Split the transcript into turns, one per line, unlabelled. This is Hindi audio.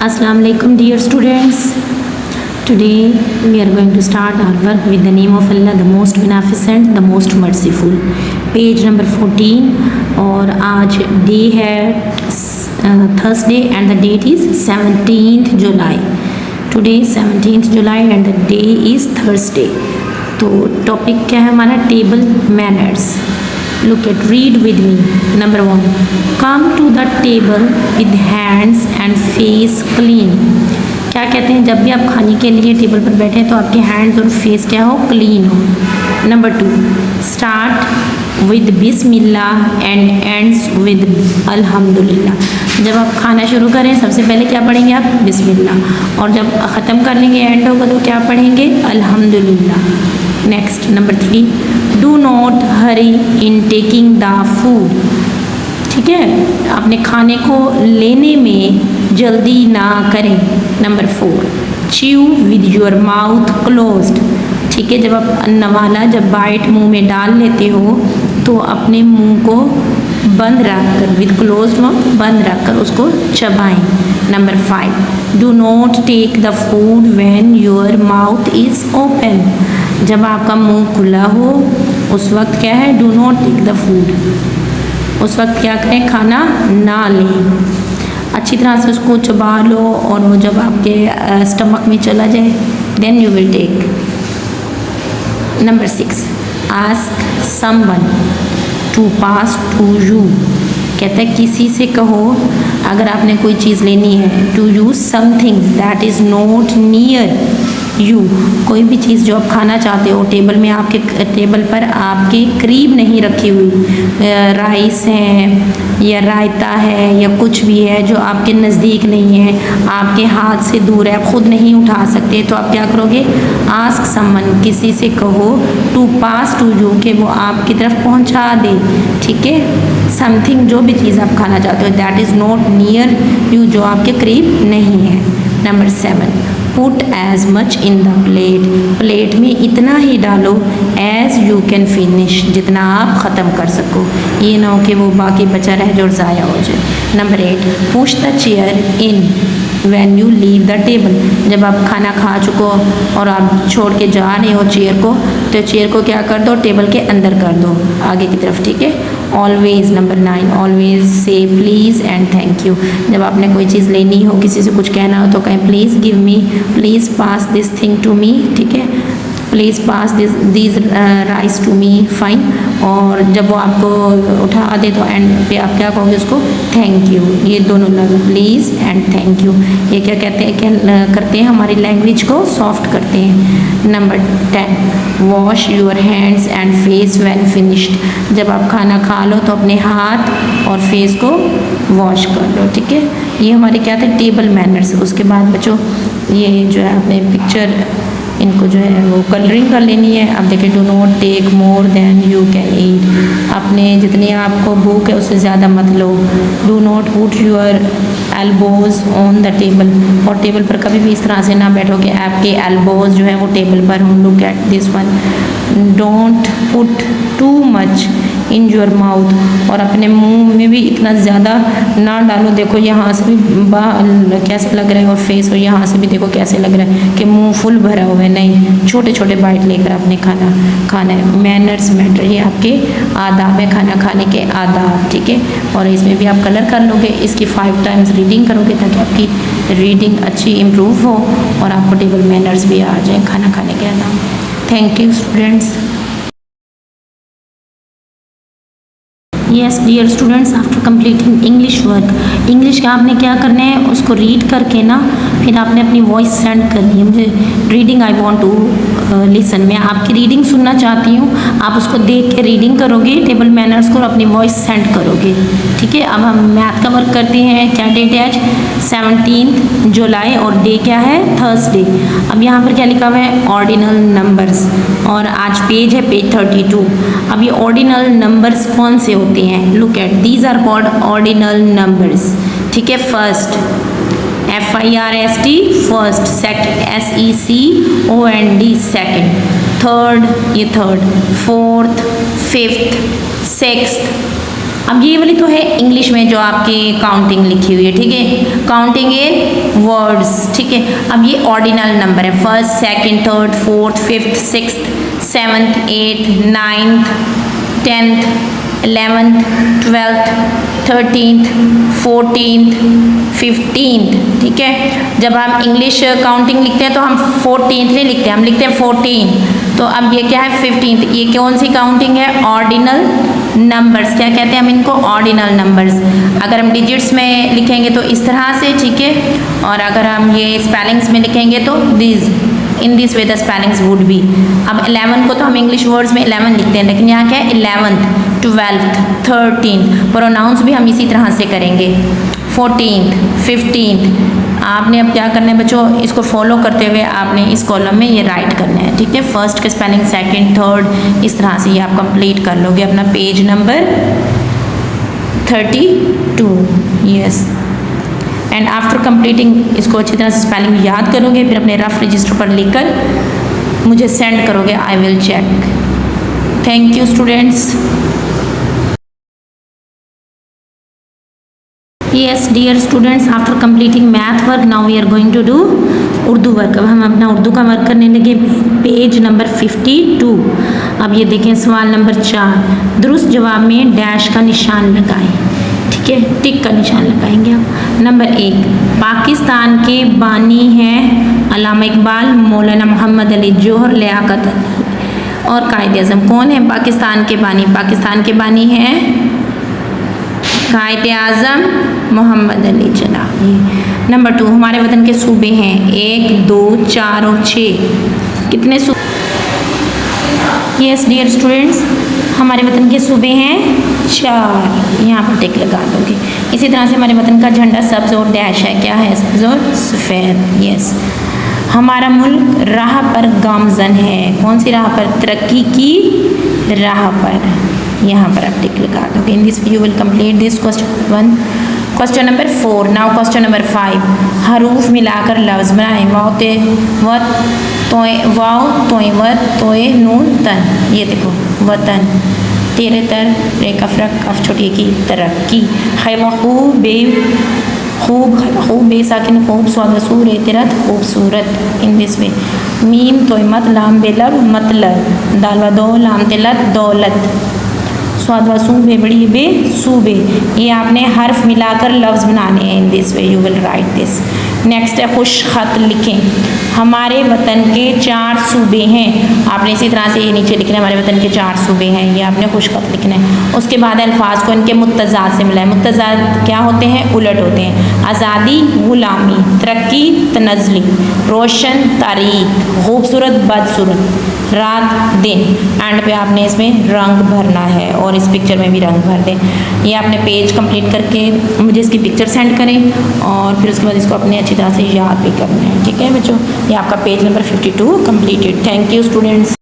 Assalamu alaikum dear students. Today we are going to start our work with the name of Allah, the most beneficent, the most merciful. Page number 14 और आज डे है Thursday and the date is 17th July. Today is 17th July and the day is Thursday. तो टॉपिक क्या है हमारा? Table manners. Look at, read with me. Number 1. Come to the table with hands and face clean. क्या कहते हैं? जब भी आप खाने के लिए टेबल पर बैठे तो आपके हैंड्स और फेस क्या हो? क्लीन हो. Number 2. Start with Bismillah and ends with अल्हम्दुलिल्लाह. जब आप खाना शुरू करें सबसे पहले क्या पढ़ेंगे आप? बिस्मिल्लाह. और जब ख़त्म कर लेंगे, एंड होगा तो क्या पढ़ेंगे? अल्हम्दुलिल्लाह. Next number 3. Do not Hari in taking the food. ठीक है, अपने खाने को लेने में जल्दी ना करें. Number 4. Chew with your mouth closed. ठीक है, जब आप अन्न वाला जब बाइट मुंह में डाल लेते हो तो अपने मुंह को बंद रखकर, विद क्लोज्ड माउथ, बंद रखकर उसको चबाएं. Number 5. Do not take the food when your mouth is open. जब आपका मुंह खुला हो उस वक्त क्या है? Do not take the food. उस वक्त क्या करें? खाना ना लें. अच्छी तरह से उसको चबा लो और वो जब आपके स्टमक में चला जाए then you will take. Number 6. Ask someone to pass to you. कहता है किसी से कहो अगर आपने कोई चीज़ लेनी है. To use something that is not near you. कोई भी चीज़ जो आप खाना चाहते हो टेबल में, आपके टेबल पर आपके करीब नहीं रखी हुई, राइस है या रायता है या कुछ भी है जो आपके नज़दीक नहीं है, आपके हाथ से दूर है, आप खुद नहीं उठा सकते, तो आप क्या करोगे? आस्क समवन, किसी से कहो, टू पास टू यू, कि वो आपकी तरफ पहुंचा दे. ठीक है, समथिंग जो भी चीज़ आप खाना चाहते हो that is not near you, जो आपके करीब नहीं है. Number 7. Put as much in the plate. Plate में इतना ही डालो एज यू कैन फिनिश, जितना आप ख़त्म कर सको. ये ना हो कि वो बाकी बचा रह जाए और ज़ाया हो जाए. Number 8. Push the chair in when you leave the table. जब आप खाना खा चुको और आप छोड़ के जा रहे हो चेयर को, तो चेयर को क्या कर दो? टेबल के अंदर कर दो, आगे की तरफ. ठीक है. Always. Number 9. Always say please and thank you. जब आपने कोई चीज़ लेनी हो, किसी से कुछ कहना हो तो कहें please give me, please pass this thing to me. ठीक है, please pass this rice to me. Fine. और जब वो आपको उठा दे तो एंड पे आप क्या कहोगे उसको? Thank you. ये दोनों लफ्ज़ प्लीज़ एंड थैंक यू ये क्या कहते हैं? क्या करते हैं? हमारी लैंग्वेज को सॉफ्ट करते हैं. Number 10. Wash your hands and face when finished. जब आप खाना खा लो तो अपने हाथ और फेस को वॉश कर लो. ठीक है, ये हमारे क्या थे? Table manners. उसके बाद बच्चों ये जो है अपने पिक्चर इनको जो है वो कलरिंग कर लेनी है. अब देखिए, do not take more than you can eat. अपने जितनी आपको भूख है उससे ज़्यादा मत लो. Do not put your elbows on the table. और टेबल पर कभी भी इस तरह से ना बैठो कि आपके एल्बोज जो है वो टेबल पर हों. Look at this one. Don't put too much in your mouth. और अपने मुंह में भी इतना ज़्यादा ना डालो. देखो यहाँ से भी कैसे लग रहा है और फेस और यहाँ से भी देखो कैसे लग रहा है कि मुंह फुल भरा हुआ है. नहीं, छोटे छोटे बाइट लेकर अपने खाना है. मैनर्स मैटर, ये आपके आदाब है, खाना खाने के आदाब. ठीक है, और इसमें भी आप कलर कर लोगे. इसकी 5 टाइम्स रीडिंग करोगे ताकि आपकी रीडिंग अच्छी इम्प्रूव हो और आपको टेबल मैनर्स भी आ जाए, खाना खाने के आदाब. Thank you students. Yes dear students, after completing English work, English का आपने क्या करना है? उसको रीड करके ना फिर आपने अपनी वॉइस सेंड करनी है. मुझे reading I want to listen. मैं आपकी रीडिंग सुनना चाहती हूँ. आप उसको देख के रीडिंग करोगे टेबल मैनर्स को और अपनी वॉइस सेंड करोगे. ठीक है, अब हम मैथ का वर्क करते हैं. क्या डेट है आज? 17 जुलाई और डे क्या है? थर्सडे. अब यहाँ पर क्या लिखा हुआ है? Ordinal numbers. और आज पेज है पेज 32. अब ये ऑर्डिनल नंबर्स कौन से होते हैं? Look at, these are called ordinal numbers. ठीक है, first FIRST first, second SECOND second, third ये थर्ड, फोर्थ, फिफ्थ, सिक्स्थ, अब ये वाली तो है इंग्लिश में जो आपकी काउंटिंग लिखी हुई है, ठीक है, काउंटिंग इन वर्ड्स, ठीक है। अब ये ऑर्डिनल नंबर है, first, second, third, fourth, fifth, sixth, seventh, eighth, ninth, 10th, 11th, 12th, 13th, 14th, 15th, ठीक है। जब हम इंग्लिश काउंटिंग लिखते हैं तो हम 14th नहीं लिखते, हम लिखते हैं 14। तो अब ये क्या है 15th, ये कौन सी काउंटिंग है, ऑर्डिनल नंबर्स, क्या कहते हैं हम इनको, ऑर्डिनल नंबर्स। अगर हम डिजिट्स में लिखेंगे तो इस तरह से, ठीक है, और अगर हम ये स्पेलिंग्स में लिखेंगे तो this, in this way the spellings would be. अब 11 को तो हम इंग्लिश वर्ड्स में 11 लिखते हैं, लेकिन यहाँ क्या है 11th, 12th, 13th, प्रोनाउंस भी हम इसी तरह से करेंगे, 14th, 15th। आपने अब क्या करना है बच्चों, इसको फॉलो करते हुए आपने इस कॉलम में ये राइट करना है, ठीक है, फर्स्ट के स्पेलिंग, सेकंड, थर्ड, इस तरह से ये आप कंप्लीट कर लोगे अपना page number 32, yes. And after completing इसको अच्छी तरह से स्पेलिंग याद करोगे, फिर अपने रफ रजिस्टर पर लिखकर मुझे सेंड करोगे, I will check. Thank you students. Yes dear students, after completing math work now we are going to do Urdu work. अब हम अपना उर्दू का वर्क करने लगे, पेज नंबर 52। अब ये देखें सवाल नंबर 4, दुरुस्त जवाब में डैश का निशान लगाएं, ठीक है, टिक का निशान लगाएंगे आप। नंबर 1, पाकिस्तान के बानी हैं अल्लामा इकबाल, मौलाना मोहम्मद अली जौहर, लियाकत अली और कायद आज़म। कौन है पाकिस्तान के बानी? पाकिस्तान के बानी हैं कायद आज़म मोहम्मद अली जनाब। नंबर 2, हमारे वतन के सूबे हैं 1, 2, 4 और 6। कितने सूबे? यस डियर स्टूडेंट्स, हमारे वतन के सूबे हैं 4, यहाँ पर टिक लगा दोगे। इसी तरह से हमारे वतन का झंडा सब्ज और डैश है, क्या है? सब्ज और सफ़ेद, यस। हमारा मुल्क राह पर गामजन है, कौन सी राह पर? तरक्की की राह पर, यहाँ पर आप टिक लगा दोगे। In this you will complete this question 1। Question number 4, now question number 5, हरूफ मिलाकर लफ्ज़ बनाएं। वाव ते व तोए, वाव तोए व तोए नून तन। ये देखो, वतन, तेरे तर, रे कफरक, कफ छोटी की, तरक्की, है खूब बे खूब, खूब बेसाकिन खूब, स्वाद सूर तिरत खूबसूरत। इन दिस वे, मीम तोय मत, लाम बेलब मतलब, दाल व दो, लाम तिलत दौलत, स्वाद व सूबे बड़ी बे सूबे। ये आपने हर्फ मिलाकर लफ्ज़ बनाने हैं। In this way you will write this. Next है खुश खत लिखें। हमारे वतन के 4 सूबे हैं, आपने इसी तरह से ये नीचे लिखना है, हमारे वतन के 4 सूबे हैं, ये आपने खुश खत लिखना है। उसके बाद अल्फाज को इनके मुत्तज़ाद से मिलाएं। मुत्तज़ाद क्या होते हैं? उलट होते हैं। आज़ादी, गुलामी, तरक्की, तनज़्ज़ुली, रोशन, तारीख, खूबसूरत, बदसूरत, रात, दिन। एंड पे आपने इसमें रंग भरना है और इस पिक्चर में भी रंग भर दें। ये आपने पेज कंप्लीट करके मुझे इसकी पिक्चर सेंड करें और फिर उसके बाद इसको अपने अच्छी तरह से याद भी करना है, ठीक है बच्चों। ये आपका page number 52 completed. Thank you students.